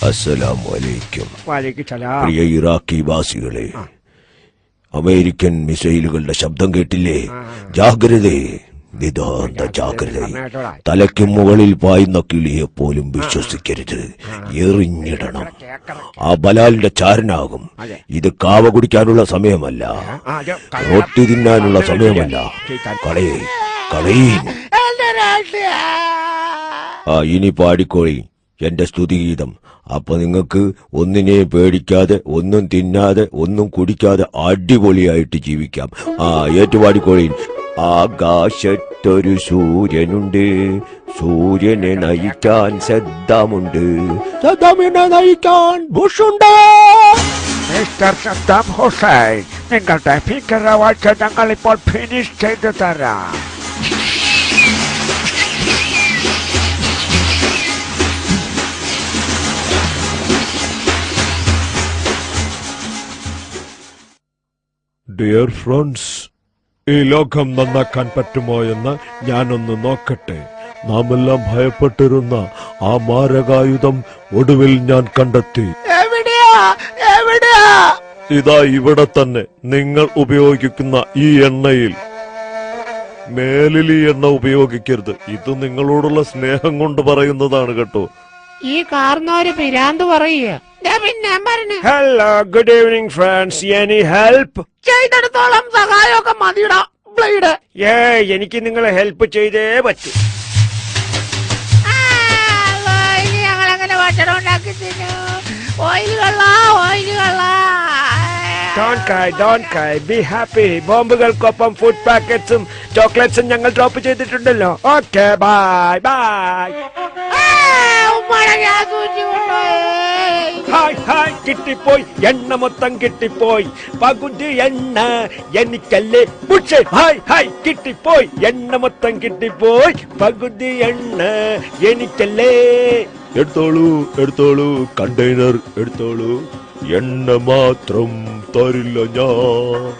അസ്സലാമലൈക്കും. പ്രിയ Iraqi വാസികളെ, American മിസൈലുകളുടെ ശബ്ദം കേട്ടില്ലേ? ജാഗ്രത, നിതാന്ത ജാഗ്രത. തലയ്ക്ക് മുകളിൽ പായുന്ന കിളിയെ പോലും വിശ്വസിക്കരുത്, എറിഞ്ഞിടണം. ആ ബലാലിന്റെ ചാരനാകും. ഇത് കാവ കുടിക്കാനുള്ള സമയമല്ല, റൊട്ടി തിന്നാനുള്ള സമയമല്ല. കളയേ കളയും. ഇനി പാടിക്കോളി എന്റെ സ്തുതിഗീതം. അപ്പൊ നിങ്ങൾക്ക് ഒന്നിനെ പേടിക്കാതെ, ഒന്നും തിന്നാതെ, ഒന്നും കുടിക്കാതെ അടിപൊളിയായിട്ട് ജീവിക്കാം. ഏറ്റുപാടിക്കോളി. ആകാശത്തൊരു സൂര്യനുണ്ട്, സൂര്യനെ നയിക്കാൻ സദ്ദാമുണ്ട്, സദ്ദാമിനെ നയിക്കാൻ ബുഷുണ്ട്. മിസ്റ്റർ സദ്ദാം ഹുസൈൻ, നിങ്ങളുടെ ഭീകരവാഴ്ച ഞങ്ങൾ ഇപ്പോൾ ഫിനിഷ് ചെയ്തു തരാം. ഡിയർ ഫ്രണ്ട്സ്, ഈ ലോകം നന്നാക്കാൻ പറ്റുമോ എന്ന് ഞാനൊന്ന് നോക്കട്ടെ. നാമെല്ലാം ഭയപ്പെട്ടിരുന്ന ആ മാരകായുധം ഒടുവിൽ ഞാൻ കണ്ടെത്തി. ഇതാ ഇവിടെ തന്നെ, നിങ്ങൾ ഉപയോഗിക്കുന്ന ഈ എണ്ണയിൽ. മേലിൽ ഈ എണ്ണ ഉപയോഗിക്കരുത്. ഇത് നിങ്ങളോടുള്ള സ്നേഹം കൊണ്ട് പറയുന്നതാണ് കേട്ടോ. ഈ കാർന്നോര് പിരാന്ത് പറയുക. Hello, good evening friends. Any help? ചെയ്തെടുത്തോളം സഹായമൊക്കെ മതിയുടെ ബ്ലേഡ്. എനിക്ക് നിങ്ങളെ ഹെൽപ്പ് ചെയ്തേ പറ്റൂ. ഞങ്ങളങ്ങനെ ഭക്ഷണം ഉണ്ടാക്കി തിന്നു. Don't cry, be happy. ബോംബുകൾക്കൊപ്പം ഫുഡ് പാക്കറ്റ്സും ചോക്ലേറ്റ്സും ഞങ്ങൾ ഡ്രോപ്പ് ചെയ്തിട്ടുണ്ടല്ലോ. Okay, bye bye. ഹായ്, കിട്ടിപ്പോയി. എണ്ണ മൊത്തം കിട്ടിപ്പോയി. പകുതി എണ്ണ എനിക്കല്ലേ ബുഷേ. ഹായ്, കിട്ടിപ്പോയി. എണ്ണ മൊത്തം കിട്ടിപ്പോയി. പകുതി എണ്ണ എനിക്കല്ലേ. എടുത്തോളൂ, കണ്ടെയ്നർ എടുത്തോളൂ. എണ്ണ മാത്രം തരില്ല ഞാൻ.